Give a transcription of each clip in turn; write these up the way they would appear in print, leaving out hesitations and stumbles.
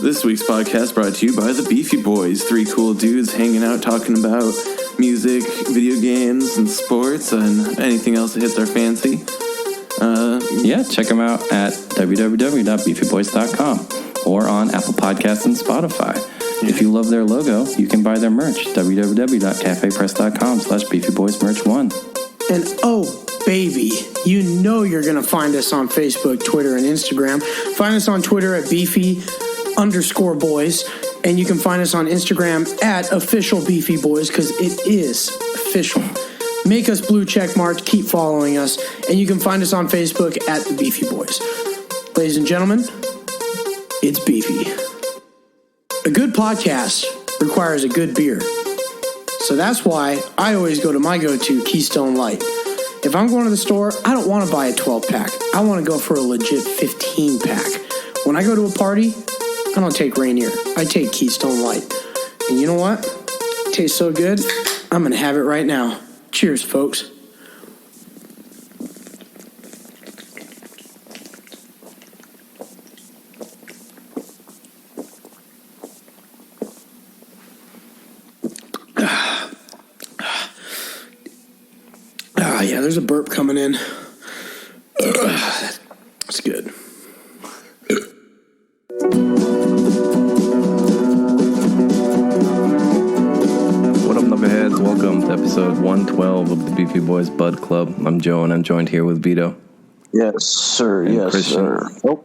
This week's podcast brought to you by the Beefy Boys, three cool dudes hanging out talking about music, video games, and sports, and anything else that hits our fancy. Check them out at www.beefyboys.com or on Apple Podcasts and Spotify. If you love their logo, you can buy their merch, www.cafepress.com/beefyboysmerch1. And oh, baby, you know you're going to find us on Facebook, Twitter, and Instagram. Find us on Twitter at beefy_boys. And you can find us on Instagram at official Beefy Boys, because it is official. Make us blue check marked, keep following us, and you can find us on Facebook at the Beefy Boys. Ladies and gentlemen, it's Beefy. A good podcast requires a good beer. So that's why I always go to my go-to, Keystone Light. If I'm going to the store, I don't want to buy a 12-pack. I want to go for a legit 15-pack. When I go to a party, I don't take Rainier. I take Keystone Light. And you know what? It tastes so good, I'm going to have it right now. Cheers, folks. Yeah, there's a burp coming in. That's good. What up, knuckleheads? Welcome to episode 112 of the Beefy Boys Bud Club. I'm Joe, and I'm joined here with Vito. Yes, sir. And yes, Christian. sir. Oh.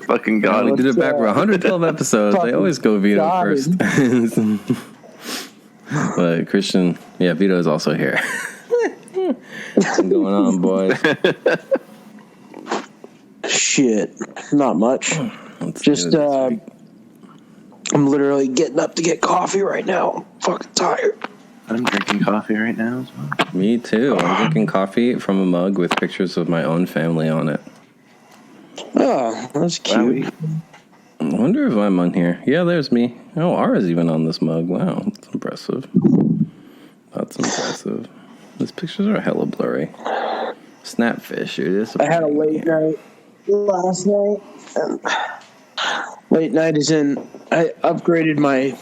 Fucking God. We did it back for 112 episodes. They always go Vito God. first. But Christian, Vito is also here. What's going on, boys? Shit, not much. Let's Just, do it this week. I'm literally getting up to get coffee right now. I'm fucking tired. I'm drinking coffee right now as well. Me too. I'm drinking coffee from a mug with pictures of my own family on it. Oh, that's cute. I wonder if I'm on here. Yeah, there's me. Oh, Ara's even on this mug. Wow, that's impressive. That's impressive. These pictures are hella blurry. Snapfish, dude. I had a late night last night. And late night is in. I upgraded my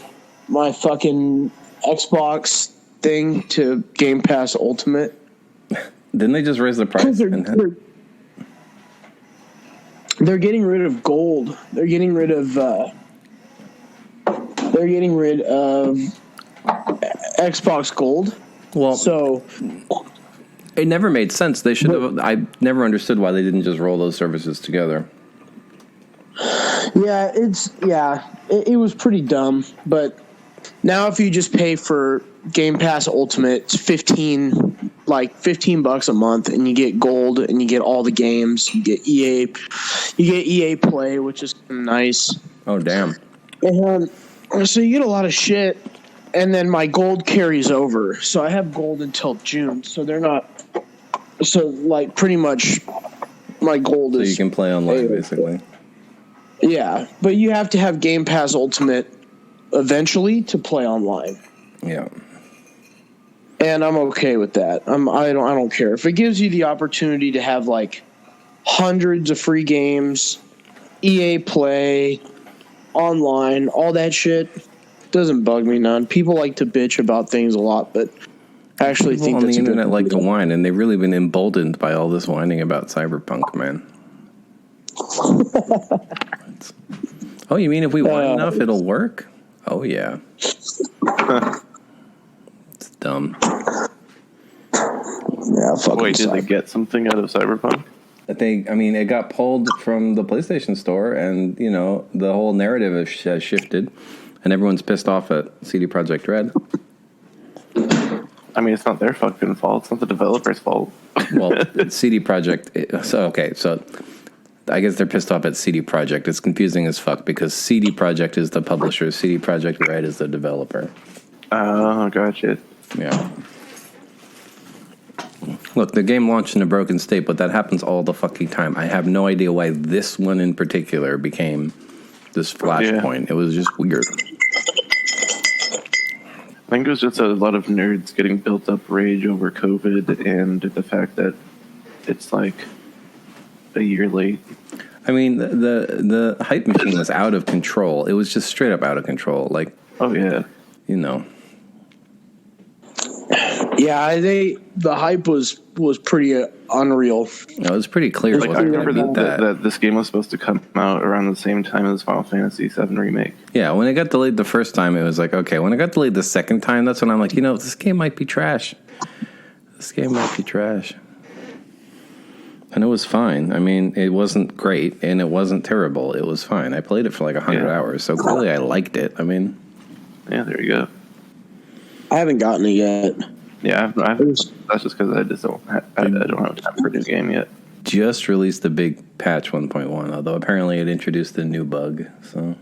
fucking Xbox thing to Game Pass Ultimate. Didn't they just raise the price? They're getting rid of gold. They're getting rid of Xbox Gold. Well, So it never made sense. They should have. I never understood why they didn't just roll those services together. yeah, it was pretty dumb. But now if you just pay for Game Pass Ultimate, it's $15 a month, and you get gold, and you get all the games. You get EA Play, which is nice. Oh, damn. And so you get a lot of shit, and then my gold carries over. So I have gold until June. So they're not. So like pretty much, my gold So is. you can play online, basically. Yeah, but you have to have Game Pass Ultimate eventually to play online. Yeah. And I'm okay with that. I don't care if it gives you the opportunity to have like hundreds of free games, EA Play, online, all that shit. Doesn't bug me none. People like to bitch about things a lot, but I actually People think on that's the a good internet like to idea. whine, and they've really been emboldened by all this whining about Cyberpunk, man. Oh, you mean if we whine enough, it'll work? Oh, yeah. It's dumb. Yeah, fucking Wait, did they suck. get something out of Cyberpunk? It got pulled from the PlayStation Store, and, the whole narrative has shifted, and everyone's pissed off at CD Projekt Red. I mean, it's not their fucking fault. It's not the developer's fault. Well, CD Projekt. So I guess they're pissed off at CD Projekt. It's confusing as fuck because CD Projekt is the publisher, CD Projekt Red is the developer. Oh, gotcha. Yeah. Look, the game launched in a broken state, but that happens all the fucking time. I have no idea why this one in particular became this flashpoint. Yeah. It was just weird. I think it was just a lot of nerds getting built up rage over COVID and the fact that it's like a year late. I mean, the hype machine was out of control. It was just straight up out of control. Like, Oh yeah. you know. Yeah, the hype was pretty unreal. It was pretty clear. Like, I wasn't remember gonna beat that this game was supposed to come out around the same time as Final Fantasy VII Remake. Yeah, when it got delayed the first time, it was like, okay. When it got delayed the second time, that's when I'm like, this game might be trash. This game might be trash. And it was fine. I mean, it wasn't great, and it wasn't terrible. It was fine. I played it for like 100 hours, so clearly I liked it. I mean... Yeah, there you go. I haven't gotten it yet. Yeah, that's just because I don't have time for a new game yet. Just released a big patch 1.1, although apparently it introduced a new bug, so...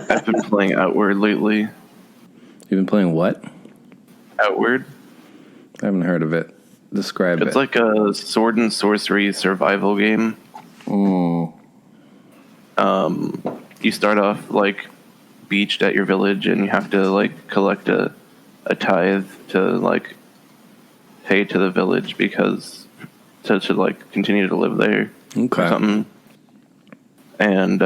I've been playing Outward lately. You've been playing what? Outward? I haven't heard of it. Describe it. It's like a sword and sorcery survival game. Mm. You start off like beached at your village, and you have to like collect a tithe to like pay to the village because to like continue to live there. Okay. Or something. And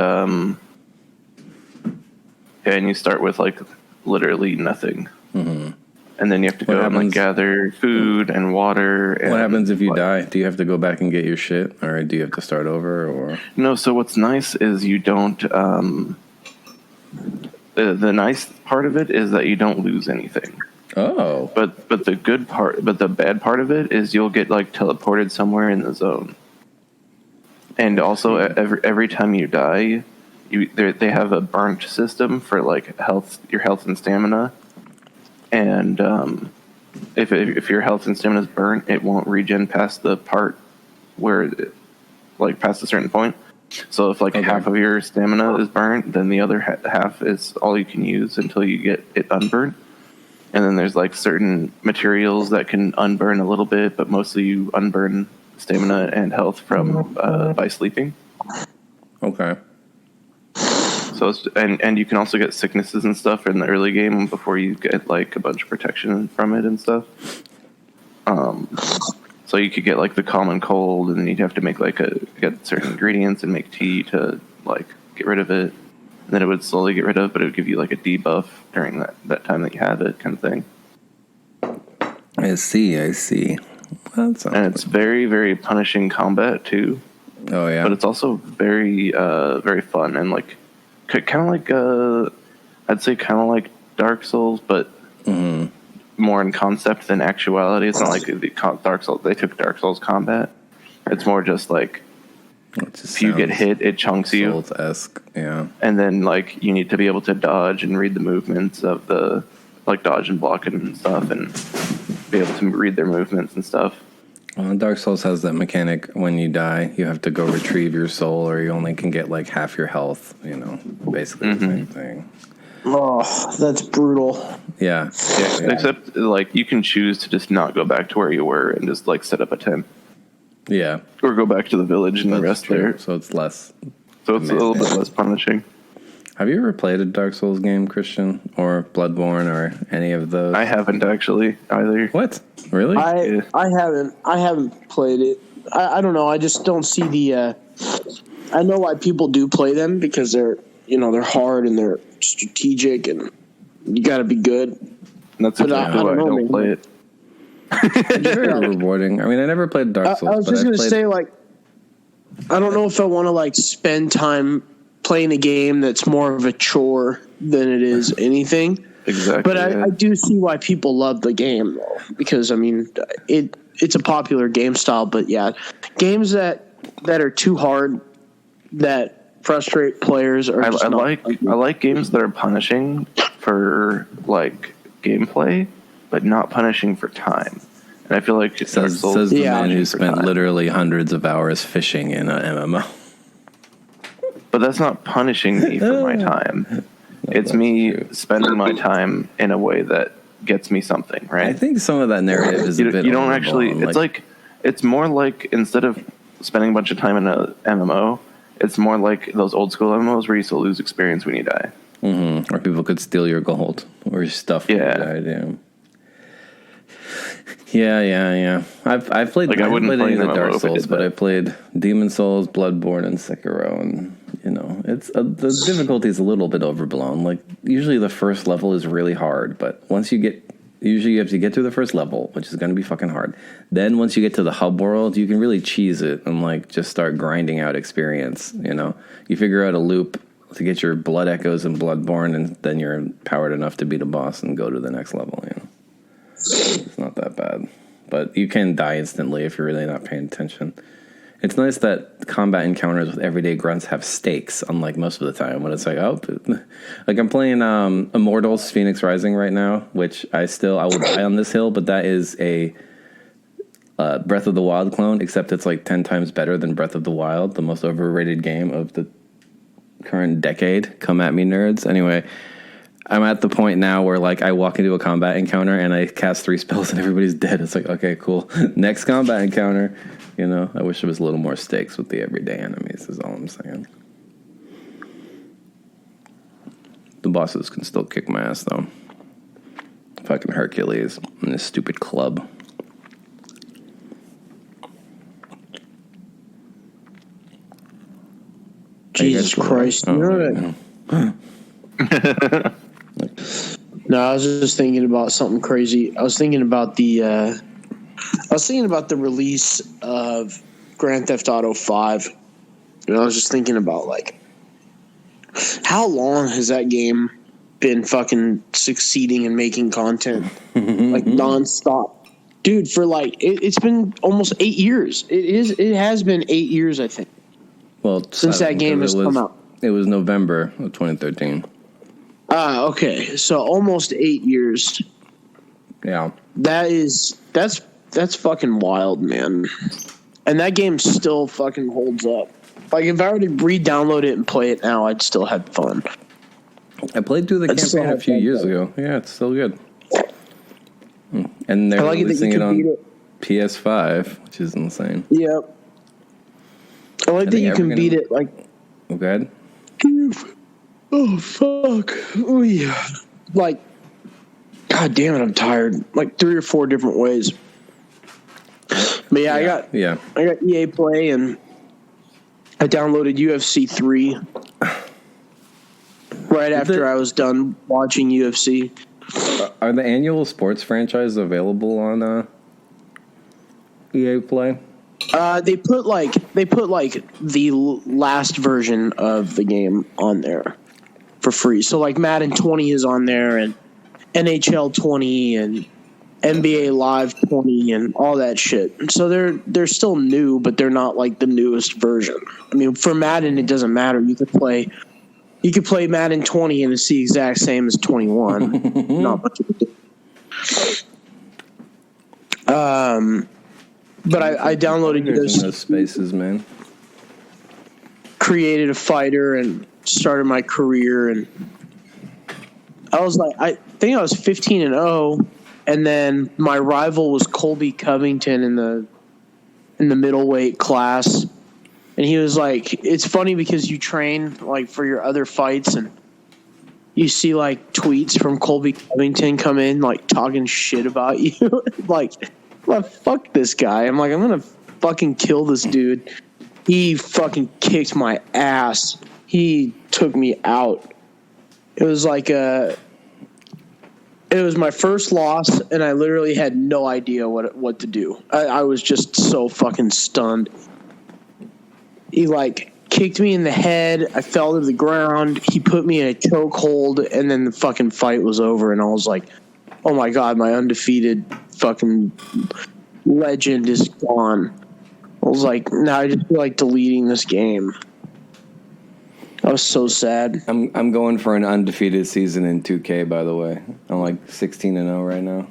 and you start with like literally nothing. Mm-hmm. And then you have to go and like gather food and water. And what happens if you die? Do you have to go back and get your shit, or do you have to start over? Or no. So what's nice is you don't. The nice part of it is that you don't lose anything. Oh, but the good part, but the bad part of it is you'll get like teleported somewhere in the zone. And also every time you die, they have a burnt system for like your health and stamina. And if your health and stamina is burnt, it won't regen past the part where, past a certain point. So if half of your stamina is burnt, then the other half is all you can use until you get it unburnt. And then there's like certain materials that can unburn a little bit, but mostly you unburn stamina and health from by sleeping. Okay. So and you can also get sicknesses and stuff in the early game before you get like a bunch of protection from it and stuff. So you could get like the common cold, and then you'd have to make get certain ingredients and make tea to like get rid of it. And then it would slowly get rid of, but it would give you like a debuff during that time that you had it, kind of thing. I see. And it's very, very punishing combat too. Oh yeah. But it's also very, very fun and like kind of like I'd say kind of like Dark Souls, but more in concept than actuality. It's not like Dark Souls. They took Dark Souls combat. It's more just like if you get hit, it chunks you. Souls-esque, yeah. And then like you need to be able to dodge and read the movements of the dodge and block and stuff, and be able to read their movements and stuff. Well, Dark Souls has that mechanic when you die, you have to go retrieve your soul, or you only can get like half your health, basically the same thing. Oh, that's brutal. Yeah. Except like you can choose to just not go back to where you were and just like set up a tent. Yeah. Or go back to the village and rest there. So it's less. So it's a little bit less punishing. Have you ever played a Dark Souls game, Christian, or Bloodborne, or any of those? I haven't actually either. What? Really? I haven't played it. I don't know. I just don't see the. I know why people do play them, because they're hard and they're strategic and you got to be good. That's exactly why I don't play it. It's very rewarding. I mean, I never played Dark Souls. I was just going to say, like, I don't know if I want to like spend time playing a game that's more of a chore than it is anything. Exactly. But I do see why people love the game, though, because I mean, it's a popular game style. But yeah, games that are too hard, that frustrate players, are. I like games that are punishing for like gameplay, but not punishing for time. And I feel like says the man who spent literally hundreds of hours fishing in an MMO. But that's not punishing me for my time. It's me spending my time in a way that gets me something, right? I think some of that narrative is a bit. You don't actually. It's more like, instead of spending a bunch of time in a MMO, it's more like those old school MMOs where you still lose experience when you die. Mm-hmm. Or people could steal your gold or your stuff when you died. Yeah. Yeah. I've played. Like, I wouldn't haven't played play any of the an MMO Dark if it Souls, did but that. I played Demon Souls, Bloodborne, and Sekiro, and it's the difficulty is a little bit overblown. Like usually the first level is really hard, but once you get. Usually you have to get through the first level, which is going to be fucking hard. Then once you get to the hub world, you can really cheese it and like just start grinding out experience, You figure out a loop to get your blood echoes in Bloodborne, and then you're powered enough to beat a boss and go to the next level, It's not that bad. But you can die instantly if you're really not paying attention. It's nice that combat encounters with everyday grunts have stakes, unlike most of the time when it's like, like I'm playing Immortals Fenyx Rising right now, which I will die on this hill, but that is a Breath of the Wild clone, except it's like 10 times better than Breath of the Wild, the most overrated game of the current decade. Come at me, nerds. Anyway, I'm at the point now where like I walk into a combat encounter and I cast 3 spells and everybody's dead. It's like, okay, cool. Next combat encounter. I wish there was a little more stakes with the everyday enemies, is all I'm saying. The bosses can still kick my ass, though. Fucking Hercules and this stupid club. Jesus Christ. Oh, No, I was just thinking about something crazy. I was thinking about the release of Grand Theft Auto 5. And I was just thinking about, like, how long has that game been fucking succeeding in making content? Like, nonstop. Dude, for, like, it's been almost 8 years. It has been 8 years, I think. Well, since that game has come out. It was November of 2013. Okay. So almost 8 years. Yeah. That's fucking wild, man. And that game still fucking holds up. Like, if I were to re-download it and play it now, I'd still have fun. I played through the campaign a few years ago. Yeah, it's still good. And they're releasing it on PS5, which is insane. Yep. I like that you can beat it, like... Oh, go ahead. Oh, fuck. Oh, yeah. Like, God damn it, I'm tired. Like, 3 or 4 different ways. But yeah, I got EA Play, and I downloaded UFC 3 right after I was done watching UFC. Are the annual sports franchises available on EA Play? They put like the last version of the game on there for free. So like Madden 20 is on there, and NHL 20 and NBA Live 20 and all that shit. So they're still new, but they're not like the newest version. I mean, for Madden it doesn't matter. You could play Madden 20 and it's the exact same as 21. Not much of a difference. But I downloaded those spaces, man. Created a fighter and started my career, and I was like, I think I was 15-0, and then my rival was Colby Covington in the middleweight class, and he was like, it's funny because you train like for your other fights, and you see like tweets from Colby Covington come in like talking shit about you, like. Well, fuck this guy. I'm like, I'm going to fucking kill this dude. He fucking kicked my ass. He took me out. It was like it was my first loss, and I literally had no idea what to do. I was just so fucking stunned. He like kicked me in the head. I fell to the ground. He put me in a chokehold, and then the fucking fight was over, and I was like, oh my God, my undefeated fucking legend is gone. I was like, now I just feel like deleting this game. I was so sad. I'm going for an undefeated season in 2K, by the way. I'm like 16-0 right now.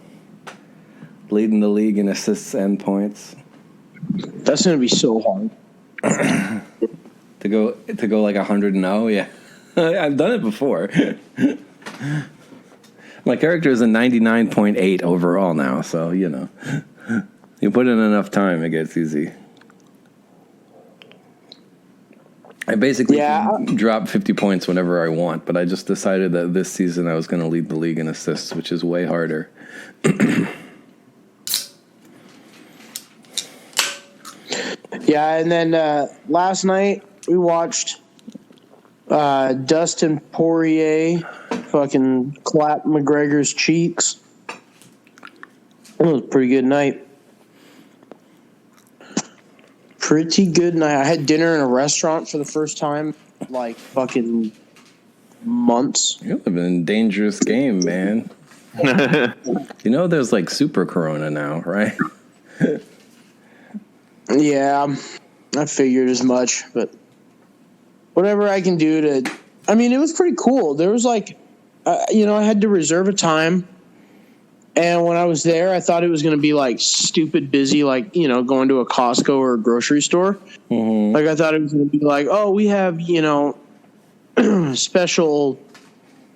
Leading the league in assists and points. That's going to be so hard. to go like 100-0, yeah. I've done it before. My character is a 99.8 overall now, so, you put in enough time, it gets easy. I basically can drop 50 points whenever I want, but I just decided that this season I was going to lead the league in assists, which is way harder. Yeah, and then last night we watched Dustin Poirier fucking clap McGregor's cheeks. It was a pretty good night. Pretty good night. I had dinner in a restaurant for the first time, like fucking months. You're living in a dangerous game, man. You know, there's like super corona now, right? Yeah, I figured as much, but whatever I can do to. I mean, it was pretty cool. There was like, I had to reserve a time. And when I was there, I thought it was going to be like stupid busy, like, going to a Costco or a grocery store. Mm-hmm. Like, I thought it was going to be like, oh, we have, special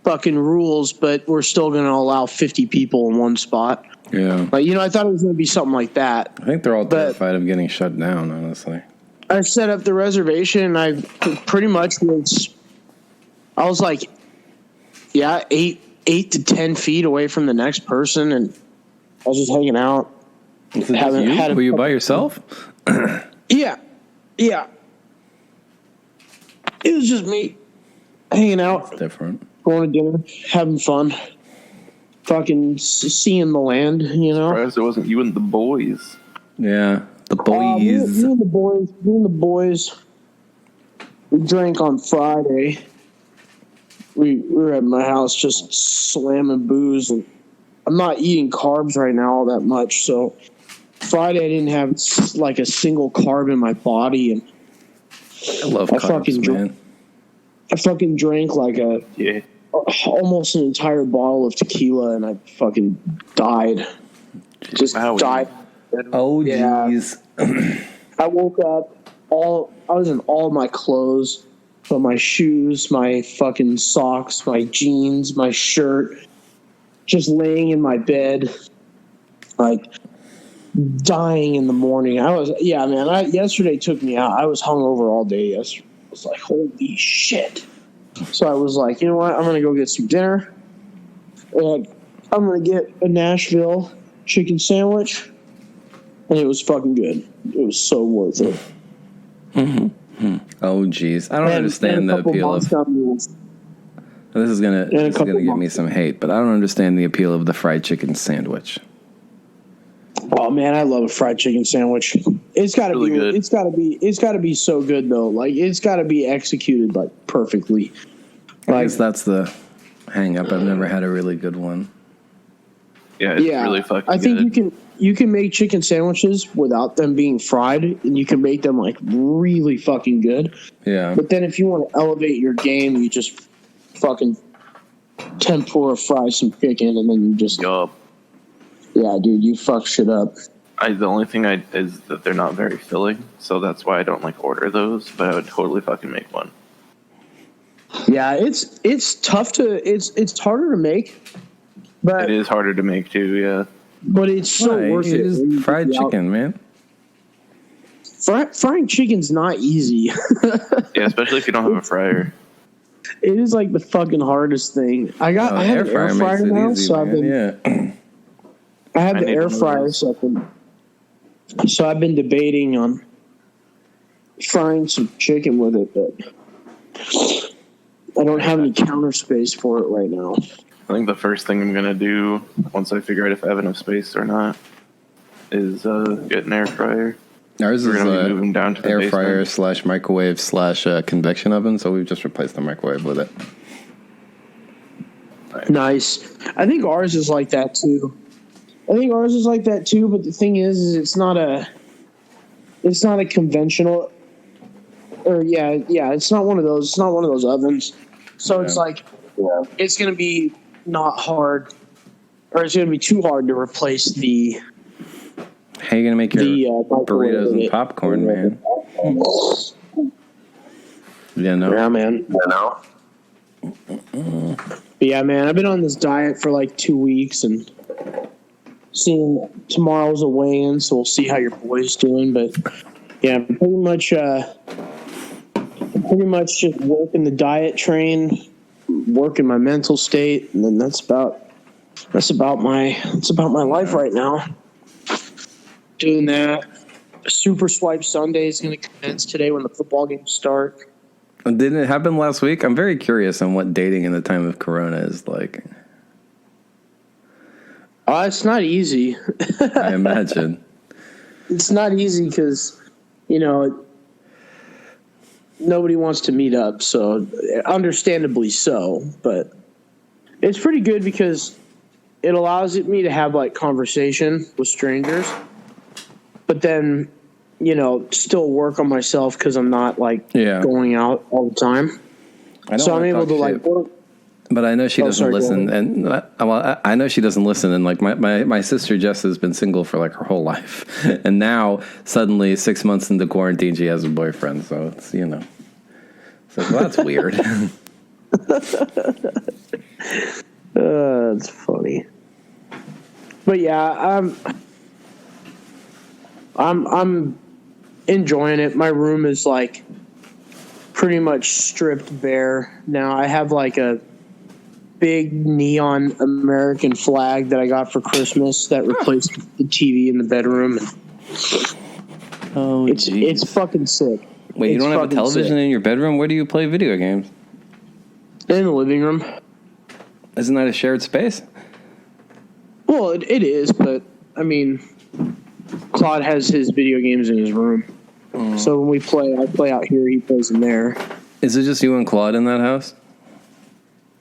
fucking rules, but we're still going to allow 50 people in one spot. Yeah. Like, I thought it was going to be something like that. I think they're all terrified of getting shut down, honestly. I set up the reservation, and I pretty much I was like, yeah, 8 to 10 feet away from the next person, and I was just hanging out. Were you by yourself? Yeah. It was just me hanging out. That's different. Going to dinner, having fun, fucking seeing the land, Surprised it wasn't you and the boys. Yeah, the boys. Me and the boys, we drank on Friday. We were at my house just slamming booze, and I'm not eating carbs right now all that much. So Friday I didn't have like a single carb in my body, and I love carbs, man. I fucking drank like almost an entire bottle of tequila, and I fucking died. Just died. Oh jeez. Yeah. I woke up I was in all my clothes. But my shoes, my fucking socks, my jeans, my shirt, just laying in my bed, like dying in the morning. Yesterday took me out. I was hungover all day yesterday. I was like, holy shit. So I was like, you know what? I'm going to go get some dinner. And I'm going to get a Nashville chicken sandwich. And it was fucking good. It was so worth it. Mm-hmm. Oh geez, I don't understand the appeal of. This is gonna give me some hate, but I don't understand the appeal of the fried chicken sandwich. Oh man, I love a fried chicken sandwich. It's got to be good. It's got to be so good though. Like it's got to be executed like perfectly. I guess that's the hang up. I've never had a really good one. Yeah, it's really fucking good. I think you can make chicken sandwiches without them being fried, and you can make them like really fucking good. Yeah. But then if you want to elevate your game, you just fucking tempura fry some chicken, and then you just Yup. Yeah, dude, you fuck shit up. The only thing is that they're not very filling, so that's why I don't like order those. But I would totally fucking make one. Yeah, it's tough to it's harder to make. But it is harder to make too, yeah. But it's so worth it. Is fried chicken, man. Frying chicken's not easy. Yeah, especially if you don't have a fryer. It is like the fucking hardest thing. I have an air fryer now, so I've been. I have the air fryer, so I've been debating on frying some chicken with it, but I don't have any counter space for it right now. I think the first thing I'm going to do, once I figure out if I have enough space or not, is get an air fryer. Ours is moving down to the air fryer / microwave / convection oven, so we've just replaced the microwave with it. Nice. I think ours is like that too. But the thing is it's not a conventional, or it's not one of those ovens. So it's like, it's going to be not hard, or it's going to be too hard to replace the. How are you going to make your burritos and popcorn, man? Yeah, man. Yeah, man. I've been on this diet for like 2 weeks, and tomorrow's a weigh-in, so we'll see how your boy's doing. But yeah, pretty much just working the diet train, working my mental state, and then that's about my life right now. Doing that, Super Swipe Sunday is going to commence today when the football games start. Didn't it happen last week? I'm very curious on what dating in the time of Corona is like. It's not easy. I imagine. It's not easy because, you know, nobody wants to meet up, so understandably so. But it's pretty good because it allows me to have, like, conversation with strangers. But then, you know, still work on myself because I'm not, like, going out all the time. So I'm able to, like, work. But I know she doesn't listen, and I know she doesn't listen. And like my sister Jess has been single for like her whole life, and now suddenly 6 months into quarantine she has a boyfriend. So it's well, that's weird. That's funny. But yeah, I'm enjoying it. My room is like pretty much stripped bare now. I have like a big neon American flag that I got for Christmas that replaced the TV in the bedroom. And it's fucking sick. Wait, you don't have a television in your bedroom? Where do you play video games? In the living room. Isn't that a shared space? Well, it is, but I mean, Claude has his video games in his room. So when we play, I play out here, he plays in there. Is it just you and Claude in that house?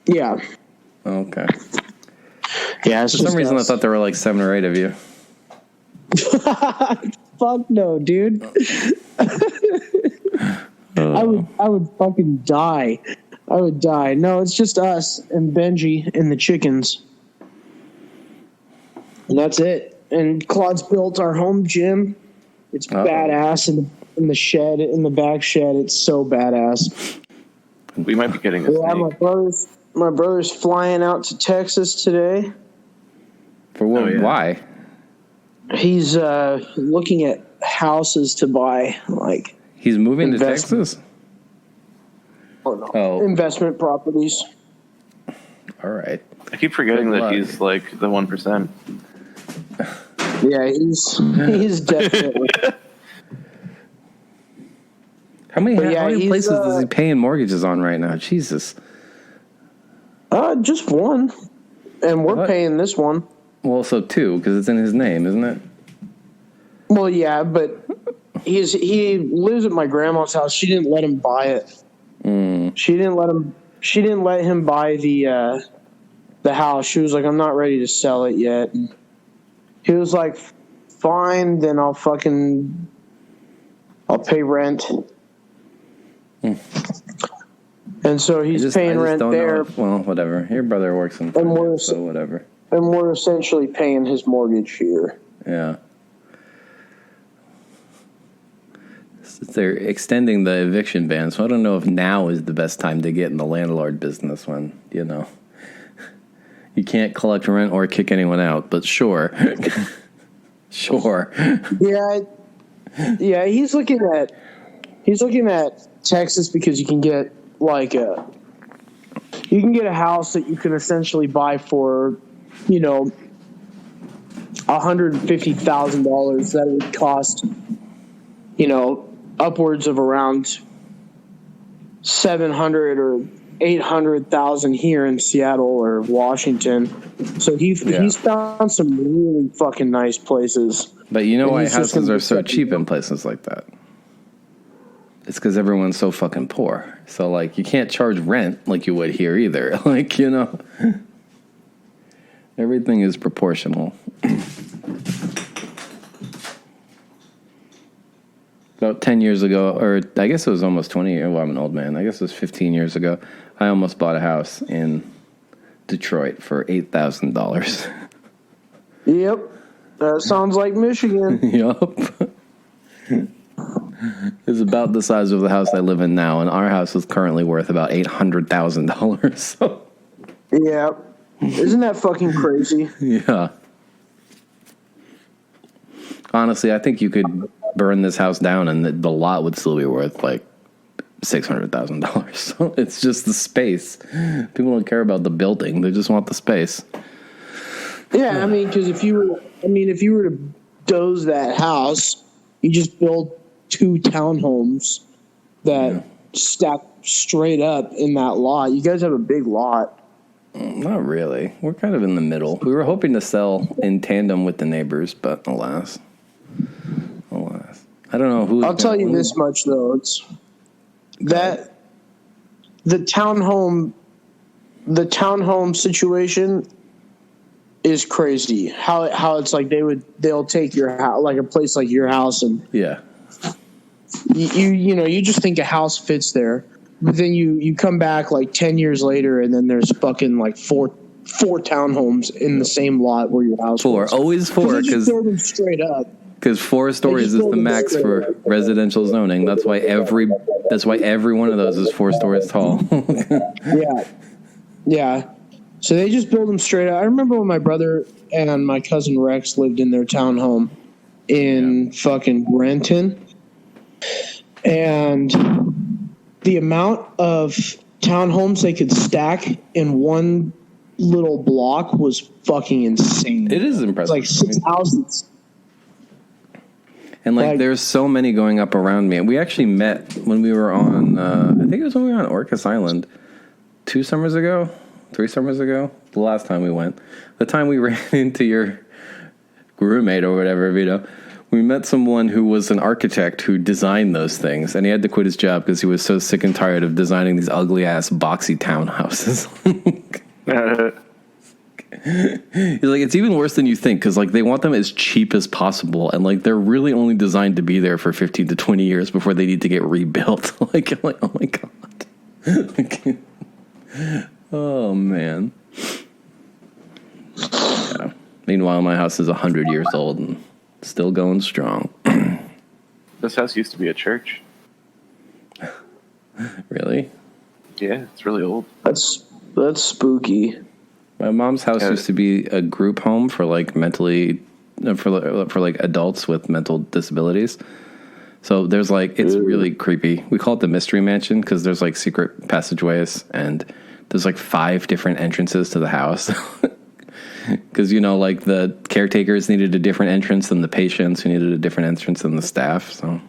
Yeah. Okay. Yeah, for some reason I thought there were like 7 or 8 of you. Fuck no, dude. I would fucking die. I would die. No, it's just us and Benji and the chickens. And that's it. And Claude's built our home gym. It's badass in the shed, in the back shed. It's so badass. We might be getting a snake. My brother's flying out to Texas today. For what? Why? He's looking at houses to buy. Like he's moving to Texas? Oh. Investment properties. All right. I keep forgetting that he's like the 1%. Yeah, he's definitely. How many places is he paying mortgages on right now? Jesus. Just one, and we're paying this one. Well, so 2 because it's in his name, isn't it? Well, yeah, but he lives at my grandma's house. She didn't let him buy it. She didn't let him buy the house. She was like, "I'm not ready to sell it yet." And he was like, "Fine, then I'll pay rent." And so he's paying rent there. Well, whatever. Your brother works in finance, so whatever. And we're essentially paying his mortgage here. Yeah. They're extending the eviction ban, so I don't know if now is the best time to get in the landlord business when, you can't collect rent or kick anyone out, but sure. Sure. Yeah, he's looking at Texas because you can get a house that you can essentially buy for, $150,000 that it would cost, upwards of around 700 or 800,000 here in Seattle or Washington. So he's found some really fucking nice places. But you know why houses are so cheap in places like that? It's because everyone's so fucking poor. So, like, you can't charge rent like you would here either. Like, everything is proportional. About 10 years ago, or I guess it was almost 20 years. Well, I'm an old man. I guess it was 15 years ago. I almost bought a house in Detroit for $8,000. Yep. That sounds like Michigan. Yup. It's about the size of the house I live in now, and our house is currently worth about $800,000. So. Yeah. Isn't that fucking crazy? Yeah. Honestly, I think you could burn this house down and the lot would still be worth like $600,000. So it's just the space. People don't care about the building; they just want the space. Yeah, I mean, because if you were to doze that house, You just build 2 townhomes that stack straight up in that lot. You guys have a big lot. Not really. We're kind of in the middle. We were hoping to sell in tandem with the neighbors, but alas. I don't know who. I'll tell you this much though: it's that the townhome situation is crazy. How it's like they'll take your house, like a place like your house, and yeah. You just think a house fits there, but then you come back like 10 years later, and then there's fucking like four townhomes in the same lot where your house was. Always 4, because build them straight up. Because 4 stories is the max for residential zoning. That's why every one of those is 4 stories tall. Yeah. So they just build them straight up. I remember when my brother and my cousin Rex lived in their townhome in fucking Renton. And the amount of townhomes they could stack in one little block was fucking insane. It is impressive. Like 6 houses. And there's so many going up around me. We actually met when we were on, I think it was when we were on Orcas Island 3 summers ago, the last time we went. The time we ran into your roommate or whatever, Vito. We met someone who was an architect who designed those things, and he had to quit his job because he was so sick and tired of designing these ugly-ass boxy townhouses. He's like, it's even worse than you think, because they want them as cheap as possible, and they're really only designed to be there for 15 to 20 years before they need to get rebuilt. I'm like, oh my god. Oh man. Yeah. Meanwhile, my house is 100 years old and still going strong. This house used to be a church. Really? Yeah, it's really old. That's spooky. My mom's house used to be a group home for mentally for adults with mental disabilities. So there's it's really creepy. We call it the mystery mansion because there's secret passageways and there's 5 different entrances to the house. Because, the caretakers needed a different entrance than the patients who needed a different entrance than the staff. So,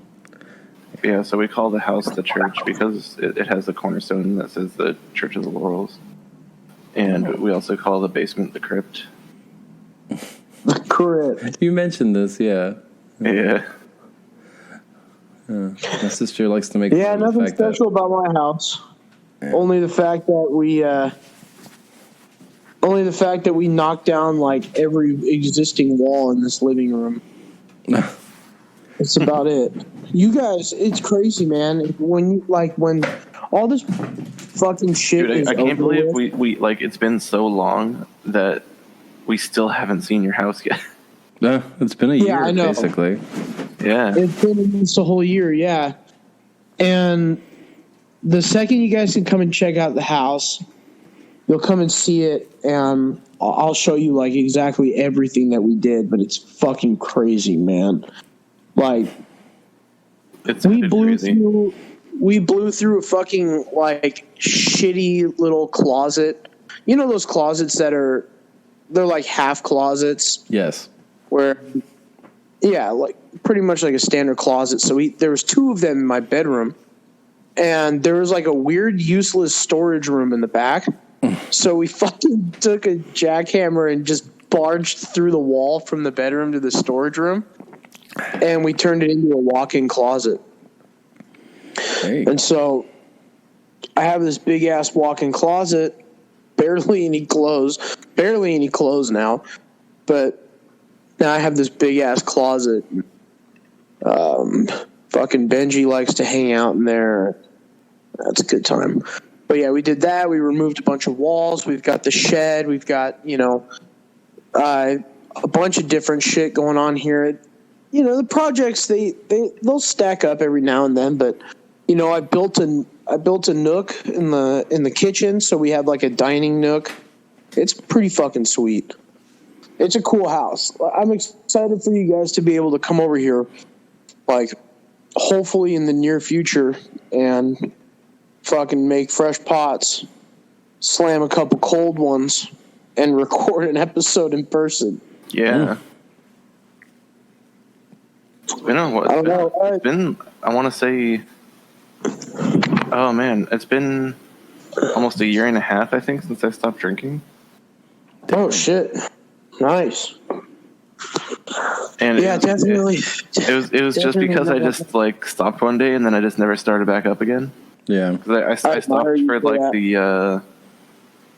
yeah, so we call the house the church because it has a cornerstone that says the Church of the Laurels. And we also call the basement the crypt. Correct. You mentioned this, yeah. Yeah. My sister likes to make fun of nothing special about my house. Yeah. Only the fact that we knocked down every existing wall in this living room. That's about it. You guys, it's crazy, man. When all this fucking shit is I can't over believe with. we it's been so long that we still haven't seen your house yet. Yeah, it's been a year, I know. basically. Yeah. It's been almost a whole year, yeah. And the second you guys can come and check out the house, you'll come and see it, and I'll show you exactly everything that we did, but it's fucking crazy, man. It's crazy. We blew through a fucking shitty little closet. You know those closets they're half closets? Yes. Where pretty much like a standard closet. So there was 2 of them in my bedroom, and there was a weird useless storage room in the back. So we fucking took a jackhammer and just barged through the wall from the bedroom to the storage room, and we turned it into a walk-in closet. And so I have this big ass walk-in closet, barely any clothes now, but now I have this big ass closet. Fucking Benji likes to hang out in there. That's a good time. But yeah, we did that. We removed a bunch of walls. We've got the shed. We've got, a bunch of different shit going on here. The projects, they'll stack up every now and then, but I built a nook in the kitchen, so we have a dining nook. It's pretty fucking sweet. It's a cool house. I'm excited for you guys to be able to come over here, hopefully in the near future, and fucking make fresh pots, slam a couple cold ones, and record an episode in person. Yeah. been on what? I don't know. It's been. I want to say. Oh man, it's been almost a year and a half, I think, since I stopped drinking. Oh shit! Nice. And Yeah, definitely. It was just because I just like stopped one day and then I just never started back up again. Yeah. 'Cause I stopped for like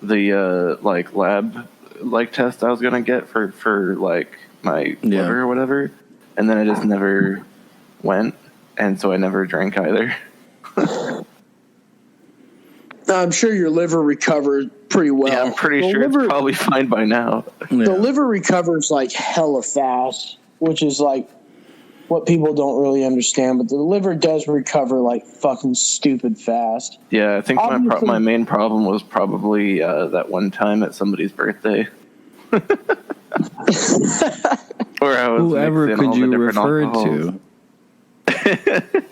the like lab like test I was gonna get for like my liver or whatever, and then I just never went, and so I never drank either. I'm sure your liver recovered pretty well. Yeah, I'm pretty sure it's probably fine by now. The liver recovers like hella fast, which is like what people don't really understand. But the liver does recover like fucking stupid fast. Yeah, I think my main problem was probably that one time at somebody's birthday. Where I was whoever could you refer alcohols. to?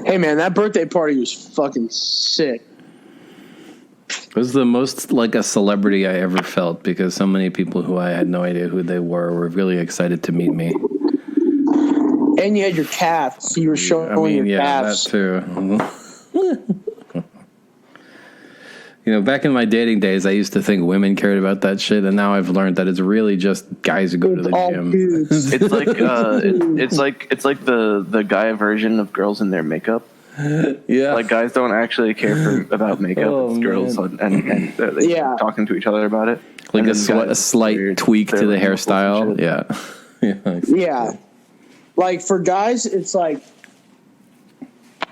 Hey man, that birthday party was fucking sick. It was the most like a celebrity I ever felt because so many people who I had no idea who they were really excited to meet me. And you had your calves. You were showing your calves. That too. You know, back in my dating days, I used to think women cared about that shit, and now I've learned that it's really just guys who go to the gym. It's like it's like the guy version of girls in their makeup. Yeah, like guys don't actually care about makeup. It's girls and they talking to each other about it. Like a slight tweak to the hairstyle. Yeah. Like for guys, it's like,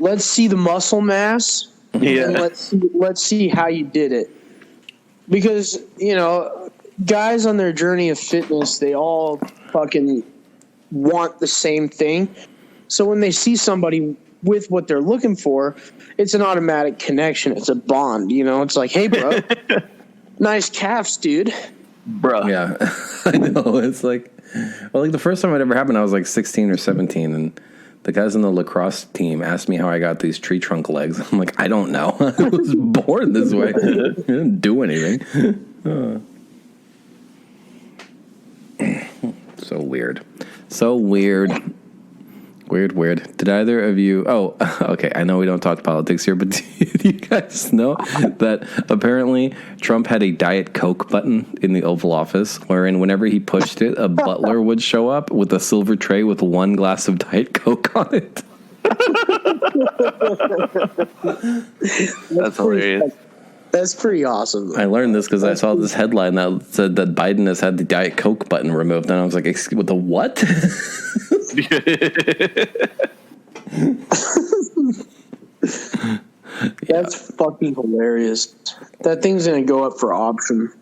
let's see the muscle mass. Yeah. And let's see how you did it. Because, you know, guys on their journey of fitness, they all fucking want the same thing. So when they see somebody with what they're looking for, it's an automatic connection. It's a bond, you know? It's like, hey, bro, nice calves, dude. Bro. Yeah, I know. It's like, well, like the first time it ever happened, I was like 16 or 17, and the guys on the lacrosse team asked me how I got these tree trunk legs. I'm like, I don't know. I was born this way. I didn't do anything. So weird. So weird. Weird. Did either of you... Oh, okay, I know we don't talk politics here, but did you guys know that apparently Trump had a Diet Coke button in the Oval Office, wherein whenever he pushed it, a butler would show up with a silver tray with one glass of Diet Coke on it? That's hilarious. That's pretty awesome. I learned this because I saw this headline that said that Biden has had the Diet Coke button removed, and I was like, excuse, the what? That's fucking hilarious. That thing's gonna go up for auction.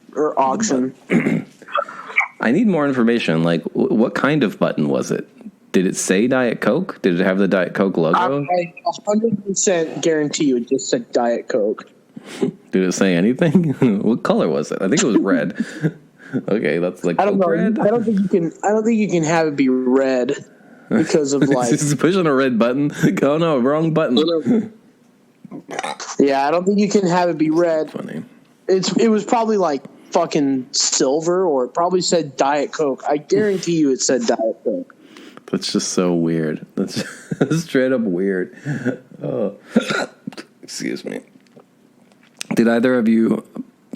I need more information. Like, what kind of button was it? Did it say Diet Coke? Did it have the Diet Coke logo? I 100% guarantee you it just said Diet Coke. Did it say anything? What color was it? I think it was red. Okay, that's like I don't know. red. I don't think you can have it be red because of like He's pushing a red button. Oh no, wrong button. Yeah, I don't think you can have it be red. Funny. It was probably like fucking silver, or it probably said Diet Coke. I guarantee you it said Diet Coke. That's just so weird. That's straight up weird. Oh. Excuse me. Did either of you,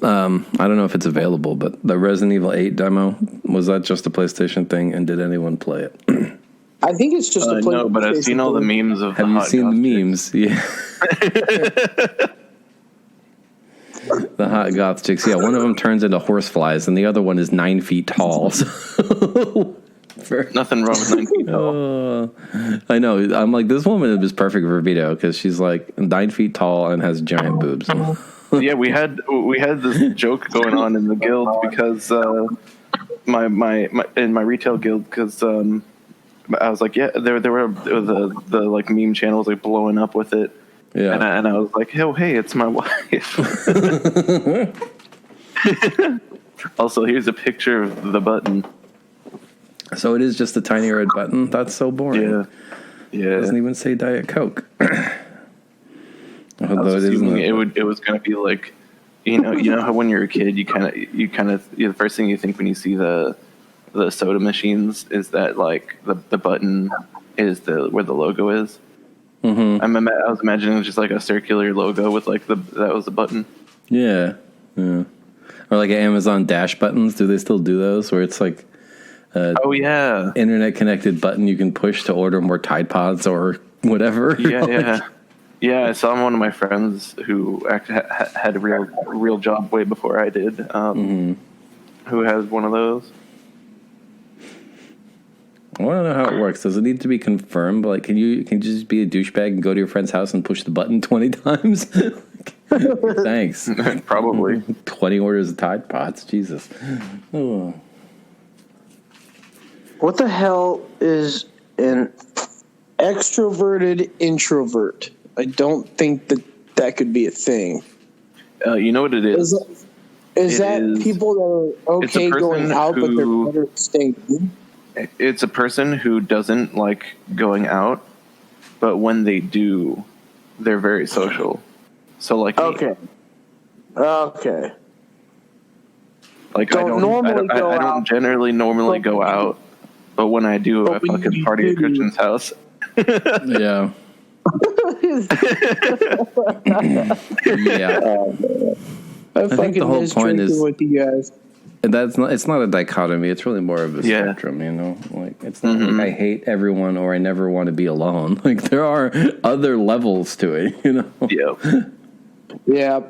I don't know if it's available, but the Resident Evil 8 demo, was that just a PlayStation thing, and did anyone play it? I think it's just a PlayStation. No, but I've seen all the memes of Have you seen the memes? Yeah. The hot goth chicks. Yeah, one of them turns into horseflies, and the other one is 9 feet tall. So nothing wrong with 9 feet tall. I know. I'm like, this woman is perfect for video because she's like 9 feet tall and has giant boobs. Yeah, we had this joke going on in the guild because my in my retail guild, because I was like, yeah, there were the like meme channels like blowing up with it. Yeah, and I was like, oh hey, it's my wife. Also, here's a picture of the button. So it is just a tiny red button. That's so boring. Yeah. It doesn't even say Diet Coke. Although it was going to be like, you know how when you're a kid, you kind of the first thing you think when you see the the soda machines is that like the button is where the logo is. Mm-hmm. I was imagining just like a circular logo with like that was the button. Yeah. Or like Amazon Dash buttons. Do they still do those? Where it's like oh yeah, internet connected button you can push to order more Tide Pods or whatever. Yeah. I saw one of my friends who had a real job way before I did. Who has one of those? I want to know how it works. Does it need to be confirmed? Like, can you just be a douchebag and go to your friend's house and push the button 20 times? Thanks. Probably 20 orders of Tide Pods. Jesus. Oh. What the hell is an extroverted introvert? I don't think that could be a thing. You know what it is? Is that people that are okay going out, but they're better at staying in? It's a person who doesn't like going out, but when they do, they're very social. So like okay. Like I don't generally normally go out, but when I do, I fucking party at Christian's house. Yeah. Yeah. I think the whole point is with you guys. It's not a dichotomy. It's really more of a spectrum, you know. Like it's not like I hate everyone or I never want to be alone. Like there are other levels to it, you know. Yeah.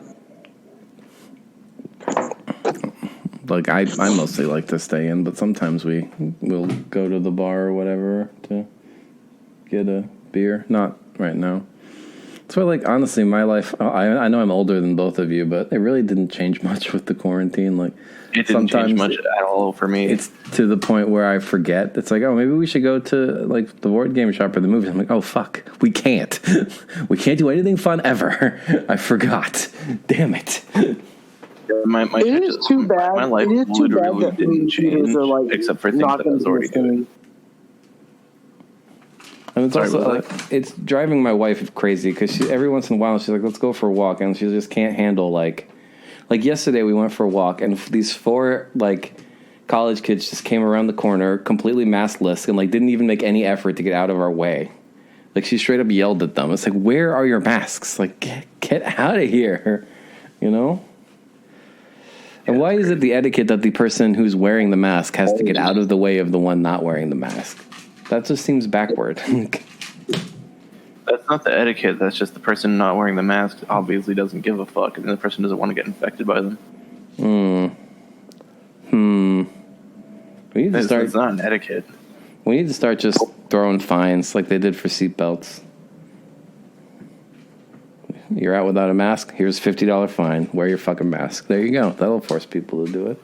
Like I mostly like to stay in, but sometimes we'll go to the bar or whatever to get a beer. Not right now. So like honestly, my life. I know I'm older than both of you, but it really didn't change much with the quarantine. Like it didn't change much at all for me. It's to the point where I forget. It's like, oh, maybe we should go to like the board game shop or the movies. I'm like, oh fuck, we can't. We can't do anything fun ever. I forgot. Damn it. It is too bad. My life literally didn't change, like, except for things that I was already doing. And it's also like it's driving my wife crazy because every once in a while she's like, let's go for a walk, and she just can't handle like yesterday we went for a walk and these 4 like college kids just came around the corner completely maskless and like didn't even make any effort to get out of our way. Like she straight up yelled at them. It's like, where are your masks? Like get out of here, you know? And why is it the etiquette that the person who's wearing the mask has to get out of the way of the one not wearing the mask? That just seems backward. That's not the etiquette. That's just the person not wearing the mask obviously doesn't give a fuck, and the person doesn't want to get infected by them. We need to start. It's not an etiquette. We need to start just throwing fines like they did for seatbelts. You're out without a mask. Here's a $50 fine. Wear your fucking mask. There you go. That'll force people to do it.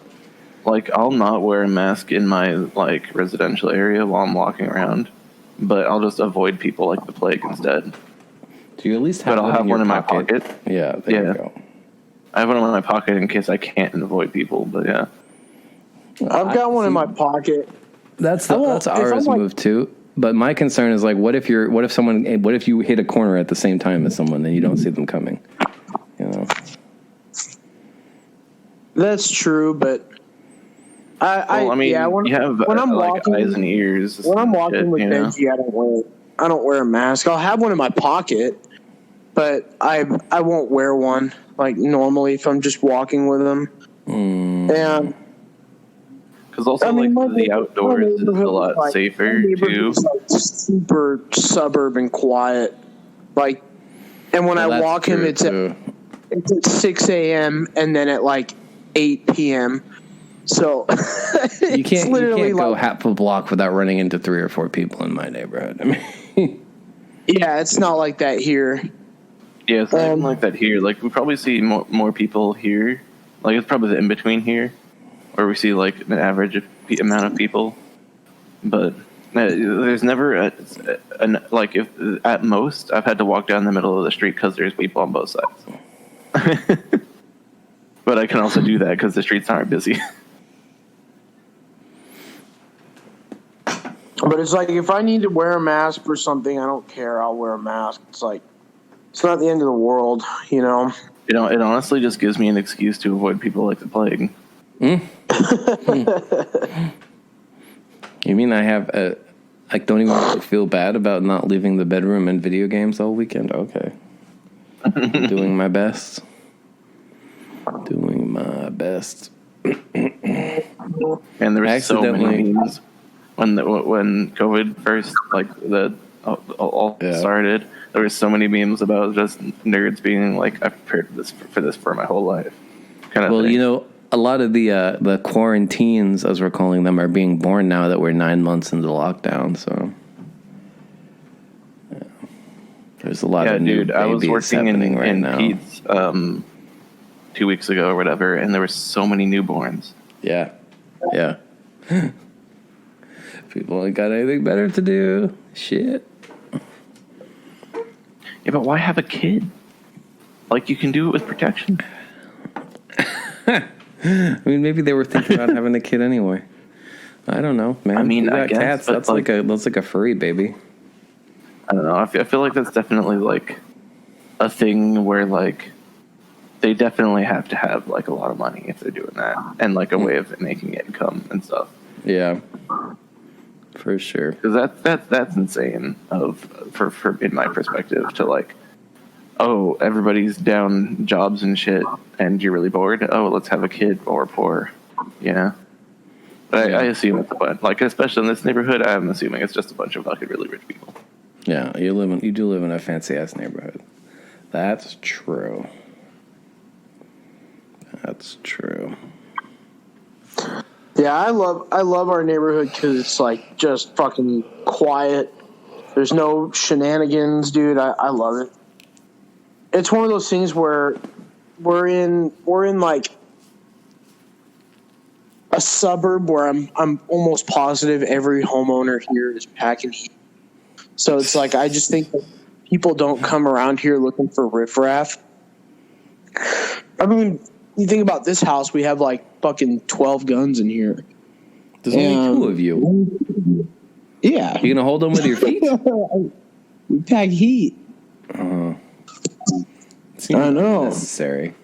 Like, I'll not wear a mask in my, like, residential area while I'm walking around, but I'll just avoid people like the plague instead. Do you at least have But I'll have one in my pocket. Yeah, there you go. I have one in my pocket in case I can't avoid people, but yeah. I've got one in my pocket. That's ours move too. But my concern is like, what if you hit a corner at the same time as someone and you don't see them coming? You know. That's true, but you have when I'm walking, eyes and ears. When I'm walking with Benji, I don't wear a mask. I'll have one in my pocket, but I won't wear one like normally if I'm just walking with him. And because also the outdoors is a lot safer too. Like super suburban quiet, like, and when I walk him, it's at 6 a.m. and then at like 8 p.m. So you can't go half a block without running into 3 or 4 people in my neighborhood. I mean, yeah, it's not like that here. Yeah, it's not even like that here. Like we probably see more people here. Like it's probably the in between here, where we see like an average amount of people. But there's never like if at most I've had to walk down the middle of the street because there's people on both sides. But I can also do that because the streets aren't busy. But it's like if I need to wear a mask for something, I don't care. I'll wear a mask. It's like it's not the end of the world, you know. It honestly just gives me an excuse to avoid people like the plague. You mean I have I don't even feel bad about not leaving the bedroom and video games all weekend? Okay. Doing my best. Doing my best. And there were so many memes when COVID first all started. There were so many memes about just nerds being like, I've prepared for this for my whole life. Kind of. Well, thing. You know, a lot of the quarantines, as we're calling them, are being born now that we're 9 months into lockdown. So yeah. There's a lot of new babies. I was working in now. Pete's 2 weeks ago or whatever, and there were so many newborns. Yeah. People ain't got anything better to do. Shit. Yeah, but why have a kid? Like, you can do it with protection. I mean, maybe they were thinking about having a kid anyway. I don't know, man. I mean, I guess, cats. That's like a furry baby. I don't know. I feel like that's definitely like a thing where like they definitely have to have like a lot of money if they're doing that, and like a way of making income and stuff. Yeah, for sure. Because that's insane. For in my perspective, to like, oh, everybody's down jobs and shit, and you're really bored. Oh, let's have a kid while we're poor. Yeah. But I assume it's a bunch, like, especially in this neighborhood, I'm assuming it's just a bunch of fucking really rich people. Yeah, you do live in a fancy ass neighborhood. That's true. That's true. Yeah, I love our neighborhood because it's like just fucking quiet. There's no shenanigans, dude. I love it. It's one of those things where we're in like a suburb where I'm almost positive every homeowner here is packing heat. So it's like I just think that people don't come around here looking for riffraff. I mean, you think about this house, we have like fucking 12 guns in here. There's only 2 of you. Yeah. You gonna hold them with your feet? We pack heat. I know. Necessary.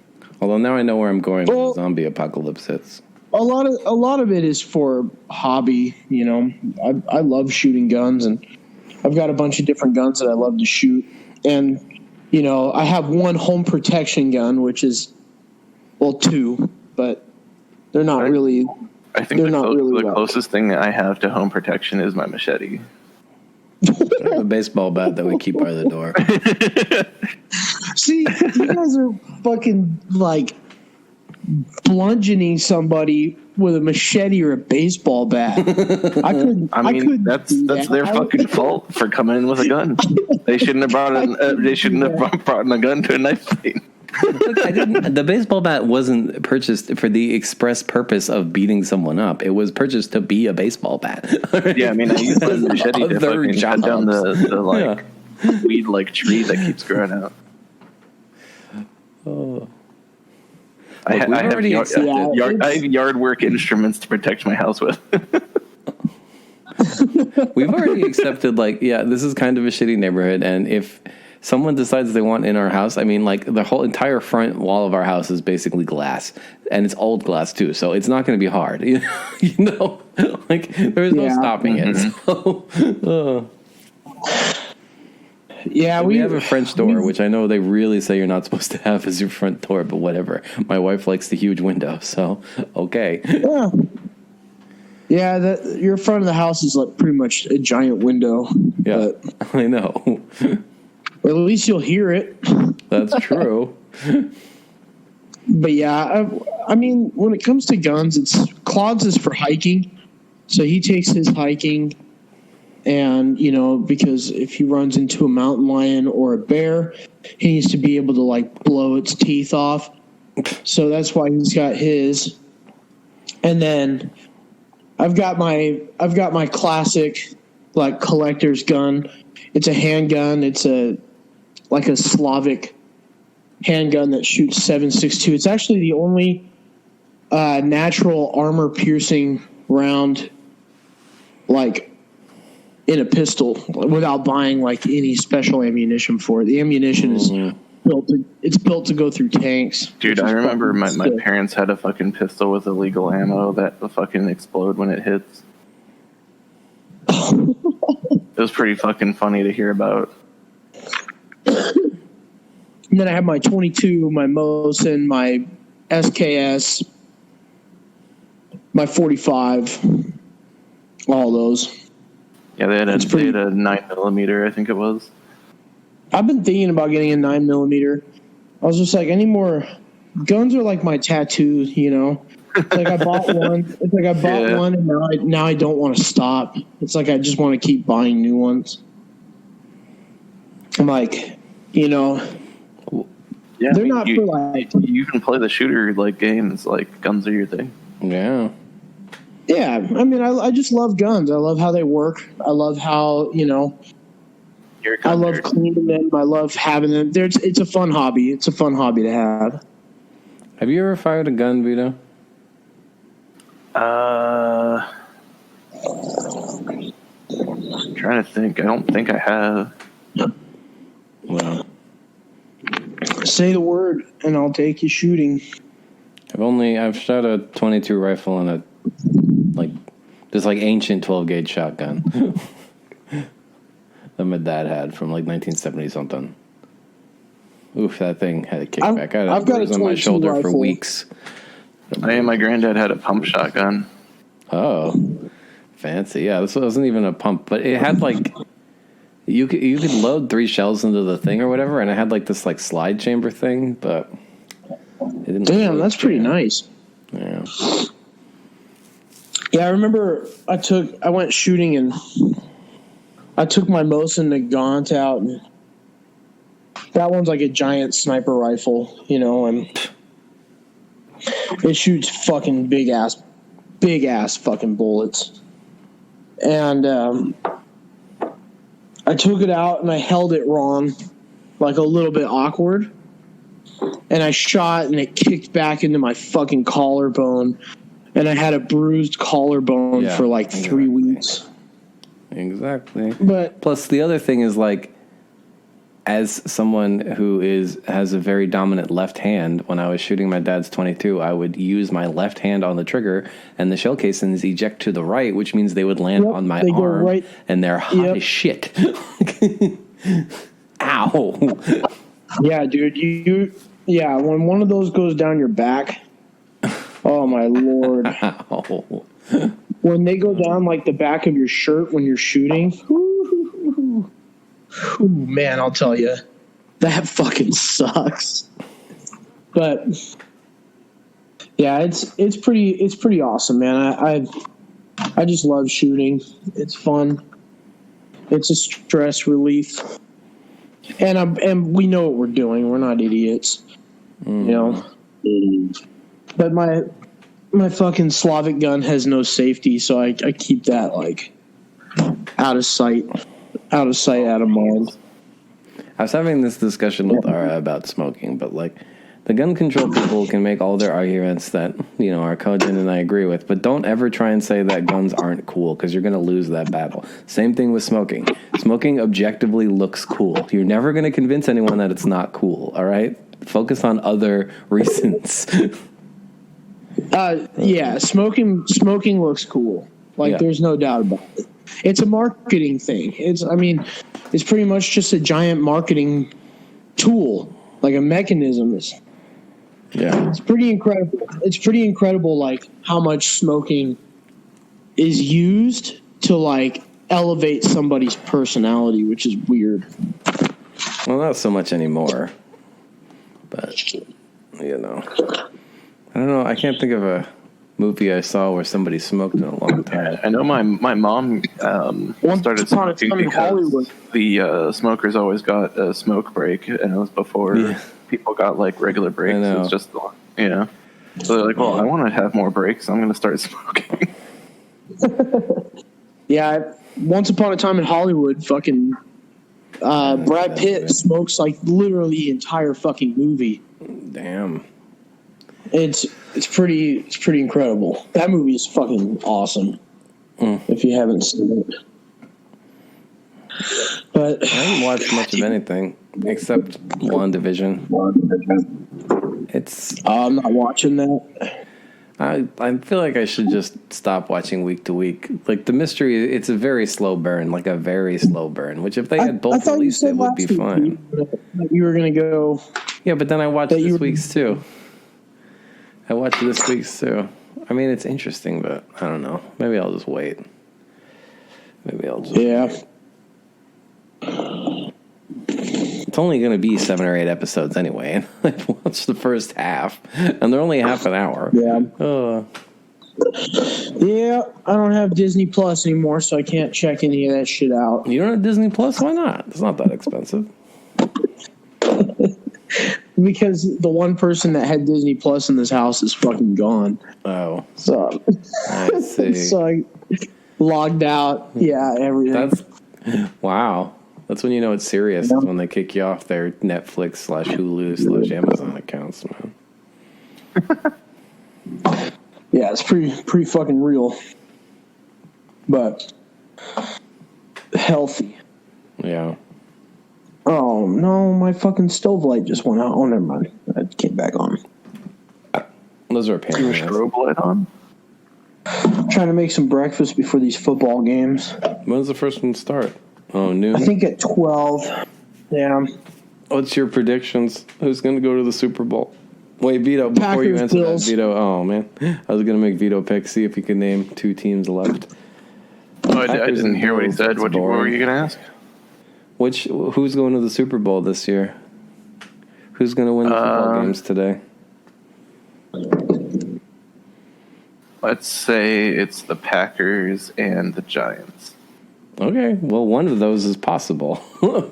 Although now I know where I'm going when the zombie apocalypse hits. A lot of it is for hobby, you know. I love shooting guns, and I've got a bunch of different guns that I love to shoot. And, you know, I have one home protection gun, which is, well, 2, but they're not really. I think the closest thing I have to home protection is my machete. The baseball bat that we keep by the door. See, you guys are fucking like bludgeoning somebody with a machete or a baseball bat. I couldn't. That's their fucking fault for coming in with a gun. They shouldn't have brought in a gun to a knife fight. Look, the baseball bat wasn't purchased for the express purpose of beating someone up. It was purchased to be a baseball bat. Yeah, I mean, I use the machete to fucking cut down the weed like tree that keeps growing out. Oh. I have yard work instruments to protect my house with. We've already accepted, this is kind of a shitty neighborhood, and if someone decides they want in our house, I mean, like, the whole entire front wall of our house is basically glass, and it's old glass too, so it's not going to be hard. You know, like, there's no stopping it. So, yeah, we have a French door, which I know they really say you're not supposed to have as your front door, but whatever. My wife likes the huge window, so okay. Yeah, your front of the house is like pretty much a giant window. Yeah, but I know. At least you'll hear it. That's true. But yeah, I mean, when it comes to guns, Claude's is for hiking, so he takes his hiking. And, you know, because if he runs into a mountain lion or a bear, he needs to be able to, like, blow its teeth off. So that's why he's got his. And then I've got my classic, like, collector's gun. It's a handgun. It's a Slavic handgun that shoots 7.62. It's actually the only natural armor-piercing round, like, in a pistol without buying like any special ammunition for it. The ammunition is built to go through tanks. Dude, I remember my parents had a fucking pistol with illegal ammo that will fucking explode when it hits. It was pretty fucking funny to hear about. And then I have my 22, my Mosin, my SKS, my 45, all those. Yeah, they had a 9mm, I think it was. I've been thinking about getting a 9mm. I was just like, any more guns are like my tattoo, you know. It's like I bought one. It's like I bought one, and now I don't want to stop. It's like I just want to keep buying new ones. I'm like, you know, yeah, they're not for like. You can play the shooter like games, like guns are your thing. Yeah. Yeah, I mean, I just love guns. I love how they work. I love how, you know, I love cleaning them. I love having them. It's a fun hobby. It's a fun hobby to have. Have you ever fired a gun, Vito? I'm trying to think. I don't think I have. Well, say the word, and I'll take you shooting. I've shot a 22 rifle and this ancient 12 gauge shotgun that my dad had from 1970 something. Oof, that thing had a kickback. I've got it on my shoulder rifle for weeks. My granddad had a pump shotgun. Oh, fancy. Yeah, this wasn't even a pump, but it had you could load 3 shells into the thing or whatever, and it had this slide chamber thing, but it didn't. Damn, that's pretty nice. Yeah. Yeah, I remember I went shooting and I took my Mosin Nagant out, and that one's like a giant sniper rifle, you know, and it shoots fucking big ass fucking bullets. And I took it out and I held it wrong, like a little bit awkward. And I shot and it kicked back into my fucking collarbone. And I had a bruised collarbone for 3 weeks. Exactly. But plus the other thing is as someone who has a very dominant left hand, when I was shooting my dad's 22, I would use my left hand on the trigger, and the shell casings eject to the right, which means they would land on my arm, right, and they're hot as shit. Ow. Yeah, dude. When one of those goes down your back, oh my Lord. Ow. When they go down the back of your shirt when you're shooting, ooh, man, I'll tell you, that fucking sucks. But yeah, it's pretty awesome, man. I just love shooting. It's fun. It's a stress relief, and we know what we're doing. We're not idiots, you know. But my fucking Slavic gun has no safety, so I keep that out of sight, out of mind. I was having this discussion with Ara about smoking, but the gun control people can make all their arguments that, you know, our Kojin and I agree with, but don't ever try and say that guns aren't cool, because you're going to lose that battle. Same thing with smoking. Smoking objectively looks cool. You're never going to convince anyone that it's not cool, all right? Focus on other reasons. Yeah, smoking looks cool. There's no doubt about it. It's a marketing thing. It's pretty much just a giant marketing tool, like a mechanism. It's pretty incredible. It's pretty incredible, how much smoking is used to elevate somebody's personality, which is weird. Well, not so much anymore, but you know, I don't know. I can't think of a movie I saw where somebody smoked in a long time. I know my mom started smoking because the smokers always got a smoke break, and it was before people got regular breaks. It was just, you know. So they're like, well, I want to have more breaks. I'm going to start smoking. Yeah, once upon a time in Hollywood, fucking Brad Pitt smokes literally the entire fucking movie. Damn. It's pretty incredible. That movie is fucking awesome. If you haven't seen it. But I haven't watched much of anything except WandaVision. It's I'm not watching that. I feel like I should just stop watching week to week. Like the mystery, it's a very slow burn, which if they had both released, it would be fine. You were going to go. Yeah, but then I watched this week's too. I mean, it's interesting, but I don't know. Maybe I'll just wait. Yeah. It's only going to be 7 or 8 episodes anyway, and I've watched the first half, and they're only half an hour. Yeah. Yeah, I don't have Disney Plus anymore, so I can't check any of that shit out. You don't have Disney Plus? Why not? It's not that expensive. Because the one person that had Disney Plus in this house is fucking gone. Oh. So I see. So I logged out. Yeah, everything. Wow. That's when you know it's serious. Is when they kick you off their Netflix/Hulu/Amazon accounts, man. Yeah, it's pretty fucking real. But healthy. Yeah. Oh no, my fucking stove light just went out. Oh, never mind. It came back on. Those are a pain. Your strobe light on? I'm trying to make some breakfast before these football games. When's the first one start? Oh, noon? I think at 12. Yeah. What's your predictions? Who's going to go to the Super Bowl? Wait, Vito, before Packers, you answer Bills. that, Vito. Oh, man. I was going to make Vito pick, see if he could name 2 teams left. Oh, I didn't hear what he said. What were you going to ask? Who's going to the Super Bowl this year? Who's going to win the football games today? Let's say it's the Packers and the Giants. Okay, well, one of those is possible. I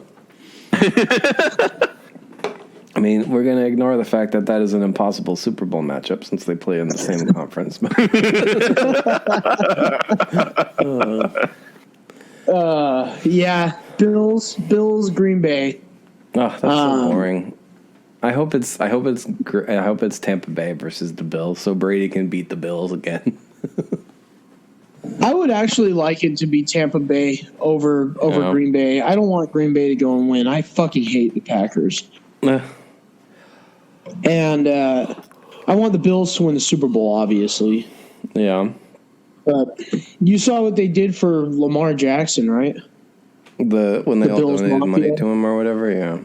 mean, we're going to ignore the fact that is an impossible Super Bowl matchup since they play in the same conference. Yeah, Bills, Green Bay. Oh, that's so boring. I hope it's Tampa Bay versus the Bills, so Brady can beat the Bills again. I would actually like it to be Tampa Bay over Green Bay. I don't want Green Bay to go and win. I fucking hate the Packers. And I want the Bills to win the Super Bowl, obviously. Yeah. But you saw what they did for Lamar Jackson, right? When they all Bills donated money Mafia. to him or whatever, yeah.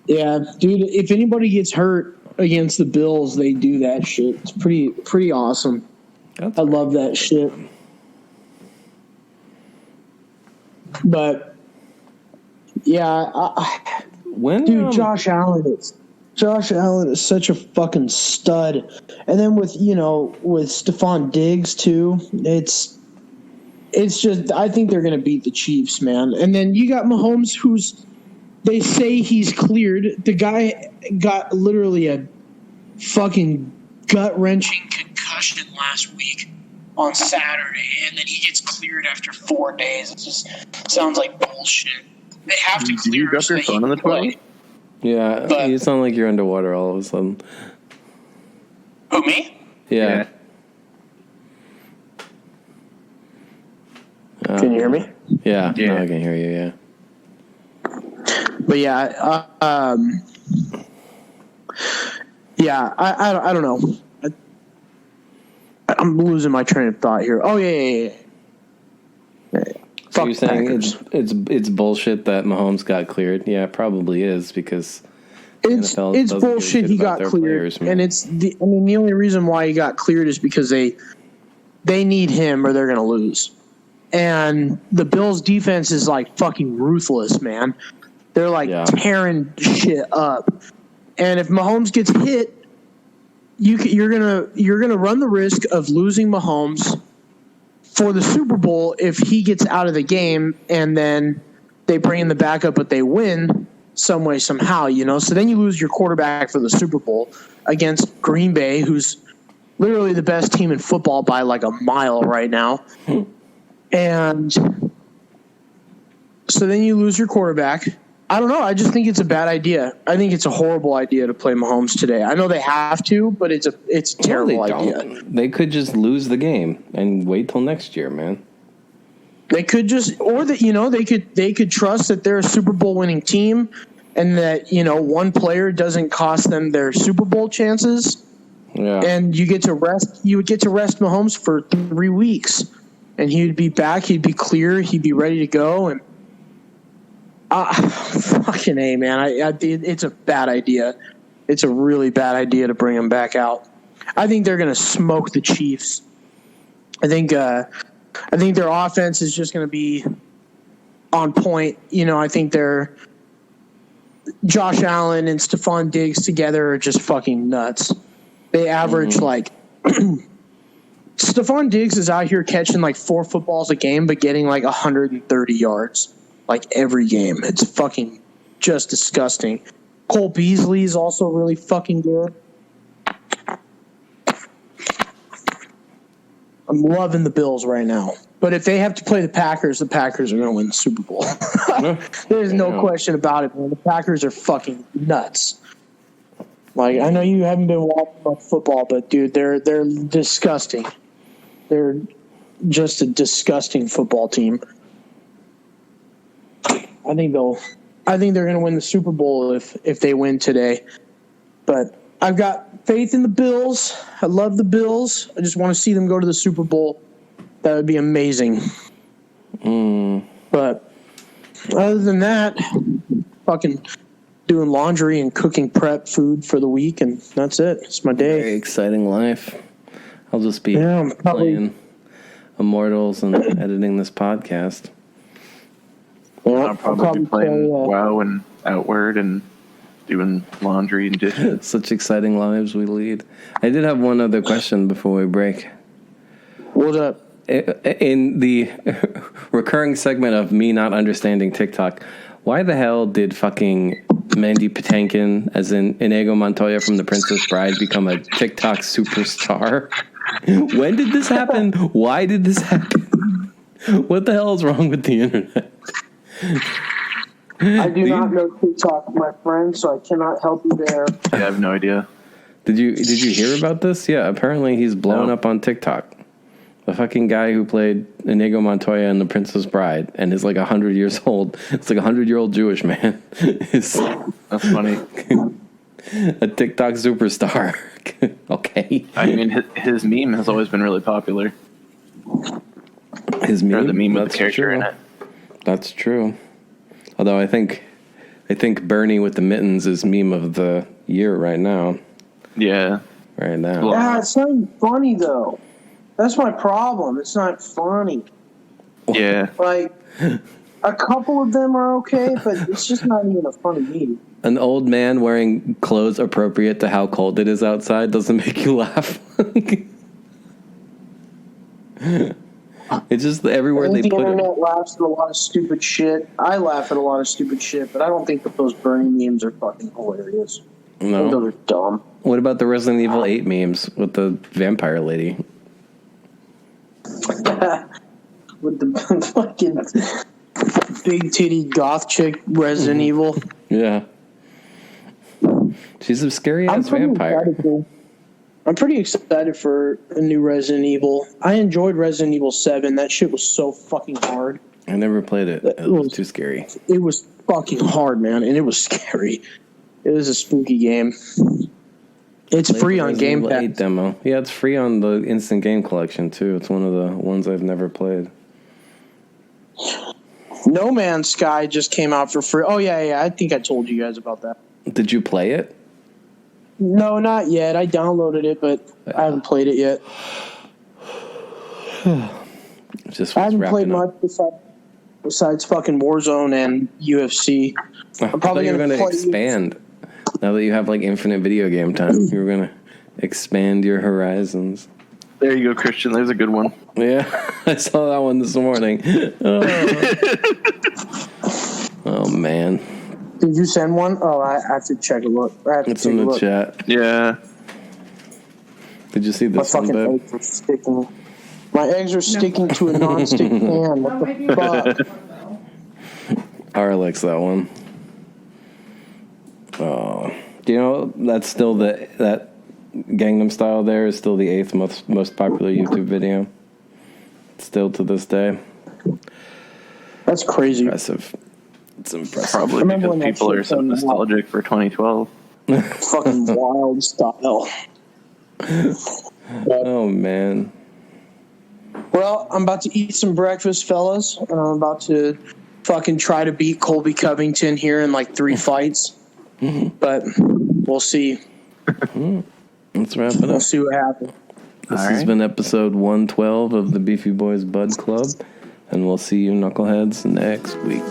Yeah, dude, if anybody gets hurt against the Bills, they do that shit. It's pretty awesome. I love that shit. But yeah, dude, Josh Allen is such a fucking stud. And then with Stephon Diggs too, it's just, I think they're going to beat the Chiefs, man. And then you got Mahomes, they say he's cleared. The guy got literally a fucking gut-wrenching concussion last week on Saturday, and then he gets cleared after 4 days. It just sounds like bullshit. They have to clear You got your phone on the toilet? Yeah, But- you sound like you're underwater all of a sudden. Who, me? Yeah. Can you hear me? Yeah, Yeah. now I can hear you, yeah. But yeah, I don't know. I'm losing my train of thought here. Oh yeah. So Fuck you're saying Packers. it's bullshit that Mahomes got cleared? Yeah, it probably is because It's NFL doesn't give a bullshit. shit He about got their cleared, players, man. and it's the only reason why he got cleared is because they need him or they're gonna lose. And the Bills' defense is like fucking ruthless, man. They're like tearing shit up. And if Mahomes gets hit, you're gonna run the risk of losing Mahomes for the Super Bowl if he gets out of the game and then they bring in the backup but they win some way somehow, So then you lose your quarterback for the Super Bowl against Green Bay, who's literally the best team in football by like a mile right now. And so then you lose your quarterback. I don't know. I just think it's a bad idea. I think it's a horrible idea to play Mahomes today. I know they have to, but it's a terrible idea. They could just lose the game and wait till next year, man. They could just, or that they could trust that they're a Super Bowl winning team, and that one player doesn't cost them their Super Bowl chances. Yeah. And you get to rest. You would get to rest Mahomes for 3 weeks, and he would be back. He'd be clear. He'd be ready to go. And fucking A, man. It's a bad idea. It's a really bad idea to bring him back out. I think they're going to smoke the Chiefs. I think their offense is just going to be on point. I think Josh Allen and Stephon Diggs together are just fucking nuts. They average Stephon Diggs is out here catching 4 footballs a game, but getting 130 yards every game. It's fucking just disgusting. Cole Beasley is also really fucking good. I'm loving the Bills right now. But if they have to play the Packers are going to win the Super Bowl. There's no question about it, man. The Packers are fucking nuts. I know you haven't been watching much football, but dude, they're disgusting. They're just a disgusting football team. I think they're going to win the Super Bowl if they win today. But I've got faith in the Bills. I love the Bills. I just want to see them go to the Super Bowl. That would be amazing. But other than that, fucking doing laundry and cooking prep food for the week, and that's it. It's my day. Very exciting life. I'll just be playing Immortals and editing this podcast. I'll probably be playing WoW and Outward and doing laundry and dishes. Such exciting lives we lead. I did have one other question before we break. What's up? In the recurring segment of me not understanding TikTok, why the hell did fucking Mandy Patankin, as in Inigo Montoya from The Princess Bride, become a TikTok superstar? When did this happen? Why did this happen? What the hell is wrong with the internet? I do not know TikTok, my friend, so I cannot help you there. I have no idea. Did you hear about this? Yeah, apparently he's blowing up on TikTok. The fucking guy who played Inigo Montoya in The Princess Bride and is 100 years old. It's 100-year-old Jewish man. That's funny. A TikTok superstar. Okay. I mean, his meme has always been really popular. His meme? Or the meme with the character in it. That's true. Although I think Bernie with the mittens is meme of the year right now. Yeah. Right now. Yeah, it's not even funny, though. That's my problem. It's not funny. Yeah. A couple of them are okay, but it's just not even a funny meme. An old man wearing clothes appropriate to how cold it is outside doesn't make you laugh. It's just everywhere they put it. The internet laughs at a lot of stupid shit. I laugh at a lot of stupid shit, but I don't think that those Bernie memes are fucking hilarious. No. I think those are dumb. What about the Resident Evil 8 memes with the vampire lady? With the fucking big titty goth chick Resident Evil. Yeah. She's a scary ass vampire. I'm pretty excited for a new Resident Evil. I enjoyed Resident Evil 7. That shit was so fucking hard. I never played it. It was too scary. It was fucking hard, man, and it was scary. It was a spooky game. It's free on Game Pass. 8 demo. Yeah, it's free on the Instant Game Collection, too. It's one of the ones I've never played. No Man's Sky just came out for free. Oh, yeah. I think I told you guys about that. Did you play it? No, not yet. I downloaded it, but I haven't played it yet. I haven't played much besides fucking Warzone and UFC. I'm probably going to expand. Now that you have infinite video game time, you're going to expand your horizons. There you go, Christian. There's a good one. Yeah, I saw that one this morning. Oh man. Did you send one? Oh, I have to check a look. It's in the chat. Yeah. Did you see this one, babe? Eggs are sticking. My eggs are sticking to a non-stick pan. What the fuck? Ara likes that one. Oh, do you know that's still that Gangnam Style there is still the 8th most popular YouTube video. Still to this day. That's crazy. Impressive. It's impressive. Probably because people are so nostalgic for 2012. Fucking wild style. Oh, man. Well, I'm about to eat some breakfast, fellas, and I'm about to fucking try to beat Colby Covington here in like 3 fights. But we'll see. Let's wrap it We'll up. see what happens. This has been episode 112 of the Beefy Boys Bud Club, and we'll see you knuckleheads next week.